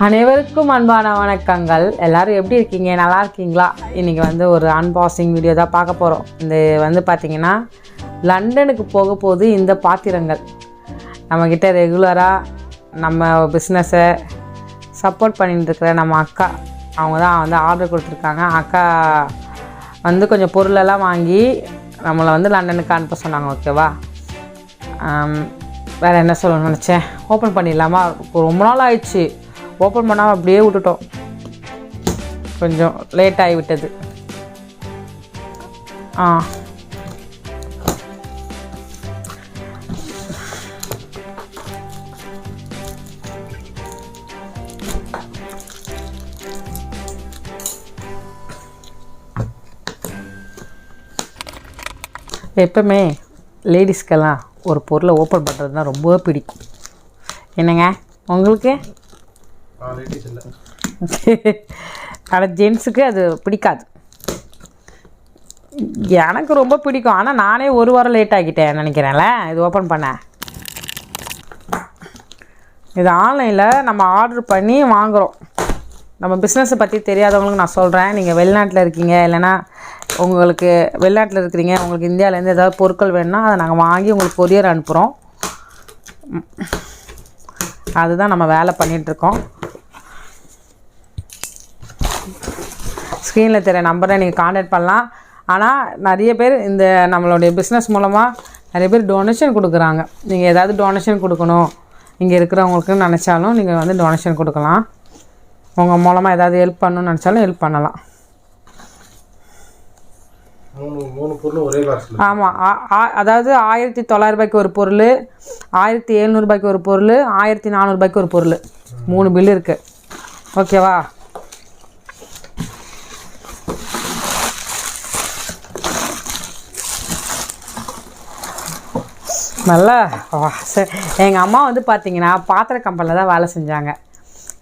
அனைவருக்கும் அன்பான வணக்கங்கள். எல்லோரும் எப்படி இருக்கீங்க? நல்லா இருக்கீங்களா? இன்றைக்கி வந்து ஒரு அன்பாக்சிங் வீடியோ தான் பார்க்க போகிறோம். இந்த வந்து பார்த்திங்கன்னா லண்டனுக்கு போக போது இந்த பாத்திரங்கள் நம்மக்கிட்ட ரெகுலராக நம்ம பிஸ்னஸை சப்போர்ட் பண்ணிட்டுருக்கிற நம்ம அக்கா அவங்க தான் வந்து ஆர்டர் கொடுத்துருக்காங்க. அக்கா வந்து கொஞ்சம் பொருளெல்லாம் வாங்கி நம்மளை வந்து லண்டனுக்கு அனுப்ப சொன்னாங்க. ஓகேவா? வேறு என்ன சொல்லணும்னு நினச்சேன். ஓப்பன் பண்ணிடலாமா? ரொம்ப நாள் ஆயிடுச்சு ஓப்பன் பண்ணாமல் அப்படியே விட்டுட்டோம். கொஞ்சம் லேட் ஆகி விட்டது. எப்பவுமே லேடிஸ்க்கெல்லாம் ஒரு பொருளை ஓப்பன் பண்ணுறது தான் ரொம்ப பிடிக்கும். என்னங்க உங்களுக்கு? ஆனால் ஜென்ஸுக்கு அது பிடிக்காது. எனக்கு ரொம்ப பிடிக்கும். ஆனால் நானே ஒரு வாரம் லேட் ஆகிட்டேன் நினைக்கிறேன்ல இது ஓப்பன் பண்ண. இது ஆன்லைனில் நம்ம ஆர்டர் பண்ணி வாங்குகிறோம். நம்ம பிஸ்னஸை பற்றி தெரியாதவங்களுக்கு நான் சொல்கிறேன். நீங்கள் வெளிநாட்டில் இருக்கீங்க, இல்லைனா உங்களுக்கு வெளிநாட்டில் இருக்கிறீங்க, உங்களுக்கு இந்தியாவிலேருந்து ஏதாவது பொருட்கள் வேணும்னா அதை நாங்கள் வாங்கி உங்களுக்கு கொரியர் அனுப்புகிறோம். அதுதான் நம்ம வேலை பண்ணிகிட்ருக்கோம். ஸ்க்ரீனில் தெரிய நம்பரை நீங்கள் கான்டாக்ட் பண்ணலாம். ஆனால் நிறைய பேர் இந்த நம்மளுடைய பிஸ்னஸ் மூலமாக நிறைய பேர் டொனேஷன் கொடுக்குறாங்க. நீங்கள் ஏதாவது டொனேஷன் கொடுக்கணும் இங்கே இருக்கிறவங்களுக்குன்னு நினச்சாலும் நீங்கள் வந்து டொனேஷன் கொடுக்கலாம். உங்கள் மூலமாக ஏதாவது ஹெல்ப் பண்ணணும்னு நினச்சாலும் ஹெல்ப் பண்ணலாம். ஆமாம், அதாவது 1900 ஒரு பொருள், 1700 ஒரு பொருள், 1400 ஒரு பொருள், 3 பில்லு இருக்குது. ஓகேவா? நல்லா எங்கள் அம்மா வந்து பார்த்திங்கன்னா பாத்திர கம்பெனியில் தான் வேலை செஞ்சாங்க.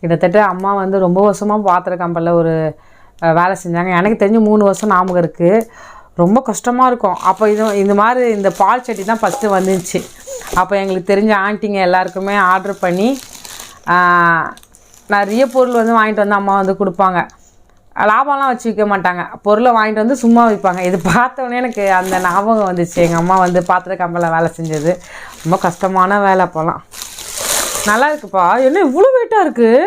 கிட்டத்தட்ட அம்மா வந்து ரொம்ப வருஷமாக பாத்திர கம்பெனியில் ஒரு வேலை செஞ்சாங்க. எனக்கு தெரிஞ்சு 3 வருஷம் ஞாபகம் இருக்குது. ரொம்ப கஷ்டமாக இருக்கும். அப்போ இந்த மாதிரி இந்த பால் சட்டி தான் ஃபஸ்ட்டு வந்துச்சு. அப்போ எங்களுக்கு தெரிஞ்ச ஆண்டிங்க எல்லாருக்குமே ஆர்டர் பண்ணி நிறைய பொருள் வந்து வாங்கிட்டு வந்து அம்மா வந்து கொடுப்பாங்க. லாபம்லாம் வச்சு விற்க மாட்டாங்க, பொருளை வாங்கிட்டு வந்து சும்மா விற்பாங்க. இது பார்த்தோன்னே எனக்கு அந்த ஞாபகம் வந்துச்சு. எங்கள் அம்மா வந்து பாத்திர கம்பெனியில் வேலை செஞ்சது ரொம்ப கஷ்டமான வேலை. அப்போலாம் நல்லா இருக்குப்பா. என்ன இவ்வளோ வெயிட்டாக இருக்குது?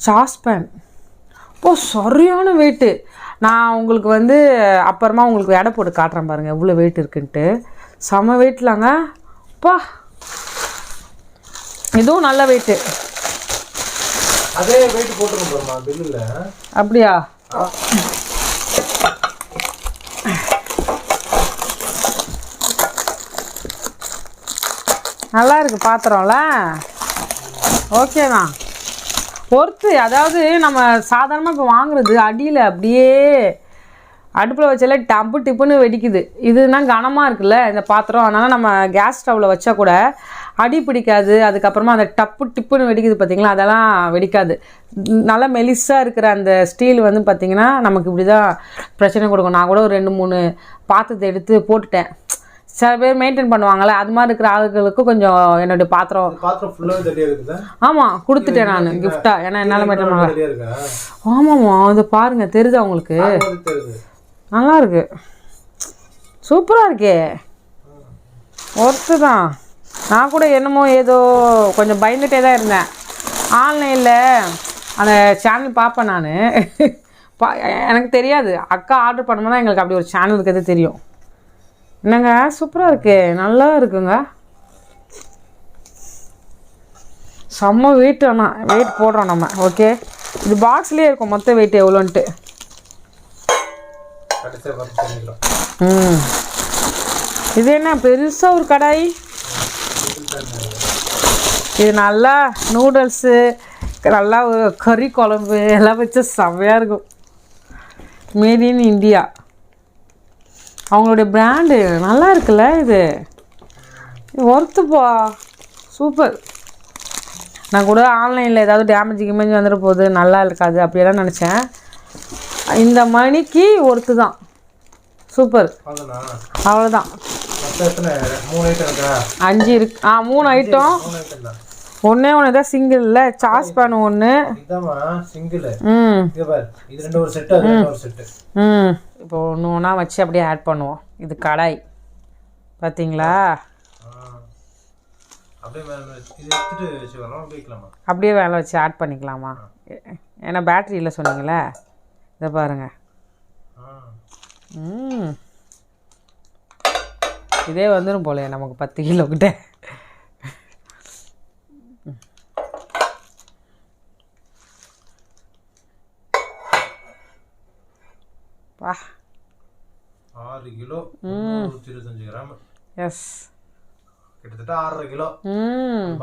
சாஸ்பேன் சரியான வெயிட்டு. நான் உங்களுக்கு வந்து அப்புறமா உங்களுக்கு எடை போட்டு காட்டுறேன் பாருங்கள் எவ்வளோ வெயிட் இருக்குன்ட்டு. செம வெயிட்லாங்க அப்பா. இதுவும் நல்ல வெயிட்டு. அதே வெயிட் போட்டுருக்கோம்மா பில்லுல. அப்படியா? நல்லா இருக்கு பாத்திரம்ல. ஓகே தான் பொறுத்து. அதாவது நம்ம சாதாரணமாக இப்போ வாங்குறது அடியில் அப்படியே அடுப்பில் வச்சாலே டப்பு டிப்புன்னு வெடிக்குது. இதுனா கனமாக இருக்குல்ல இந்த பாத்திரம். அதனால் நம்ம கேஸ் ஸ்டவ்வில் வச்சா கூட அடி பிடிக்காது. அதுக்கப்புறமா அந்த டப்பு டிப்புன்னு வெடிக்குது பார்த்திங்களா, அதெல்லாம் வெடிக்காது. நல்லா மெலிசாக இருக்கிற அந்த ஸ்டீல் வந்து பார்த்திங்கன்னா நமக்கு இப்படி தான் பிரச்சனை கொடுக்கும். நான் கூட ஒரு 2-3 பாத்திரத்தை எடுத்து போட்டுட்டேன். சில பேர் மெயின்டைன் பண்ணுவாங்கள்ல, அது மாதிரி இருக்கிற ஆளுகளுக்கு கொஞ்சம் என்னுடைய பாத்திரம் ஆமாம் கொடுத்துட்டேன் நான் கிஃப்டாக. ஏன்னா என்னால் மெயின்டைன் பண்ண. ஆமாம்மா அது பாருங்கள் தெரியுது அவங்களுக்கு. நல்லா இருக்கு, சூப்பராக இருக்கே, ஒர்த்து தான். நான் கூட என்னமோ ஏதோ கொஞ்சம் பயந்துகிட்டே தான் இருந்தேன். ஆன்லைனில் அந்த சேனல் பார்ப்பேன் நான். எனக்கு தெரியாது, அக்கா ஆர்டர் பண்ணும்போது தான் எங்களுக்கு அப்படி ஒரு சேனல் இருக்கிறது தெரியும். என்னங்க சூப்பராக இருக்கு, நல்லா இருக்குங்க. செம்ம வெயிட். ஆனால் வெயிட் போடுறோம் நம்ம. ஓகே, இது பாக்ஸ்லேயே இருக்கும் மொத்த வெயிட் எவ்வளோன்ட்டு. இது என்ன பெருசாக ஒரு கடாய். இது நல்லா நூடுல்ஸு, நல்லா ஒரு கறி குழம்பு எல்லாம் வச்சு செம்மையாக இருக்கும். மேட் இன் இந்தியா அவங்களுடைய பிராண்டு நல்லா இருக்குல்ல. இது ஒர்த்துப்பா, சூப்பர். நான் கூட ஆன்லைனில் ஏதாவது டேமேஜ் கிமேஜ் வந்துட போகுது, நல்லா இருக்காது அப்படியெல்லாம் நினச்சேன். இந்த மணிக்கு ஒர்த்து தான், சூப்பர். அவ்வளோதான். மொத்தம் எத்தனை 3 ஐட்டம் இருக்கா? 5 இருக்கு. 3 ஐட்டம். 3 ஐட்டம் தான். ஒண்ணே தான் சிங்கிள்ல. சாஸ் பேன் ஒன்று. இதாம்மா சிங்கிள். இது பாரு, இது 2 ஒரு செட், அது ஒரு செட். இப்போ ஒண்ணா வச்சு அப்படியே ஆட் பண்ணுவோம். இது கடாய் பாத்தீங்களா? அப்படியே இது எடுத்துட்டு வச்சுக்கலாம், வைக்கலாமா? அப்படியே வேலை வச்சு ஆட் பண்ணிக்கலாமா? ஏன்னா பேட்டரி இல்லை சொன்னீங்களே, இதை பாருங்க. இதே வந்துடும் போல நமக்கு 10 கிலோ கிட்ட. வா 6 கிலோ 125 கிராம். எஸ், கிட்டத்தட்ட 6.5 கிலோ.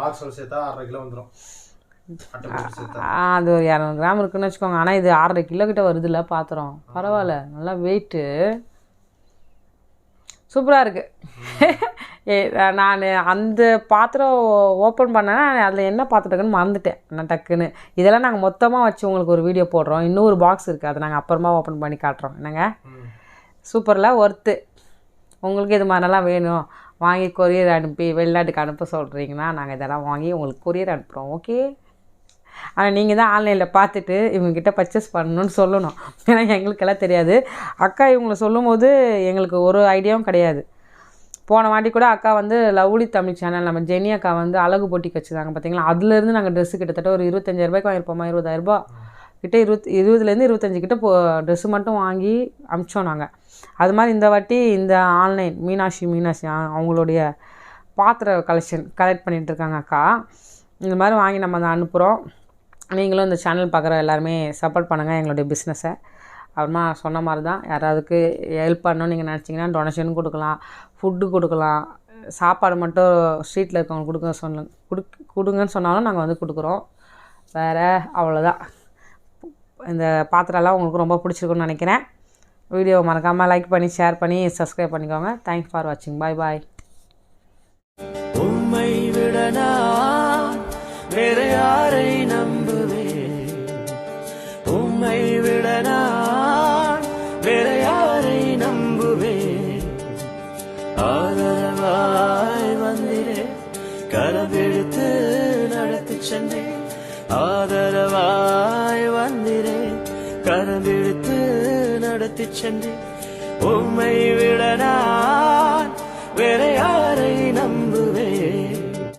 பாக்ஸோட சேர்த்தா 6.5 கிலோ வந்துடும். அது ஒரு 200 கிராம் இருக்குன்னு வச்சுக்கோங்க. ஆனால் இது 6.5 கிலோ கிட்ட வருதுல்ல பாத்திரம். பரவாயில்ல, நல்லா வெயிட்டு, சூப்பராக இருக்குது. நான் அந்த பாத்திரம் ஓப்பன் பண்ணேன்னா அதில் என்ன பாத்திரத்துக்குன்னு மறந்துட்டேன் நான் டக்குன்னு. இதெல்லாம் நாங்கள் மொத்தமாக வச்சு உங்களுக்கு ஒரு வீடியோ போடுறோம். இன்னொரு பாக்ஸ் இருக்குது, அதை நாங்கள் அப்புறமா ஓப்பன் பண்ணி காட்டுறோம். என்னங்க சூப்பரில் ஒர்த்து. உங்களுக்கு இது மாதிரிலாம் வேணும், வாங்கி கொரியர் அனுப்பி வெளிநாட்டுக்கு அனுப்ப சொல்கிறீங்கன்னா நாங்கள் இதெல்லாம் வாங்கி உங்களுக்கு கொரியர் அனுப்புகிறோம். ஓகே, ஆனால் நீங்கள் தான் ஆன்லைனில் பார்த்துட்டு இவங்ககிட்ட பர்ச்சேஸ் பண்ணணும்னு சொல்லணும். ஏன்னா எங்களுக்கெல்லாம் தெரியாது. அக்கா இவங்களை சொல்லும் போது எங்களுக்கு ஒரு ஐடியாவும் கிடையாது. போன வாட்டி கூட அக்கா வந்து லவ்லி தமிழ் சேனல், நம்ம ஜெனி அக்கா வந்து அழகு போட்டிக்கு வச்சுருந்தாங்க பார்த்தீங்களா, அதுலேருந்து நாங்கள் ட்ரெஸ்ஸு கிட்டத்தட்ட ஒரு 25,000 ரூபாய்க்கு வாங்கியிருப்போமா, 20,000 ரூபா கிட்ட, 20லேருந்து 25 கிட்ட ட்ரெஸ்ஸு மட்டும் வாங்கி அனுப்பிச்சோம் நாங்கள். அது மாதிரி இந்த வாட்டி இந்த ஆன்லைன் மீனாட்சி அவங்களுடைய பாத்திர கலெக்ட் பண்ணிகிட்ருக்காங்க அக்கா. இந்த மாதிரி வாங்கி நம்ம அதை அனுப்புகிறோம். நீங்களும் இந்த சேனல் பார்க்குற எல்லாருமே சப்போர்ட் பண்ணுங்கள் எங்களுடைய பிஸ்னஸை. அப்புறமா சொன்ன மாதிரி தான், யாராவதுக்கு ஹெல்ப் பண்ணணும்னு நீங்கள் நினச்சிங்கன்னா டொனேஷன் கொடுக்கலாம், ஃபுட்டு கொடுக்கலாம், சாப்பாடு மட்டும் ஸ்ட்ரீட்டில் இருக்கவங்க கொடுங்கன்னு சொன்னாலும் நாங்கள் வந்து கொடுக்குறோம். வேறு அவ்வளோதான். இந்த பாத்திரம்லாம் உங்களுக்கு ரொம்ப பிடிச்சிருக்குன்னு நினைக்கிறேன். வீடியோ மறக்காமல் லைக் பண்ணி ஷேர் பண்ணி சப்ஸ்கிரைப் பண்ணிக்கோங்க. தேங்க்ஸ் ஃபார் வாட்சிங். பாய் பாய். உம்மை விடனா வேற யாரை நம்புவேன்? உம்மை விடனா வேற யாரை நம்புவேன்? ஆதரவாய் வந்திரே, கரவெடுத்து நடத்தி சென்றேன். ஆதரவாய் வந்திரே, கரவெடுத்து நடத்தி சென்றேன். உம்மை விட நான் வேற யாரை நம்புவேன்?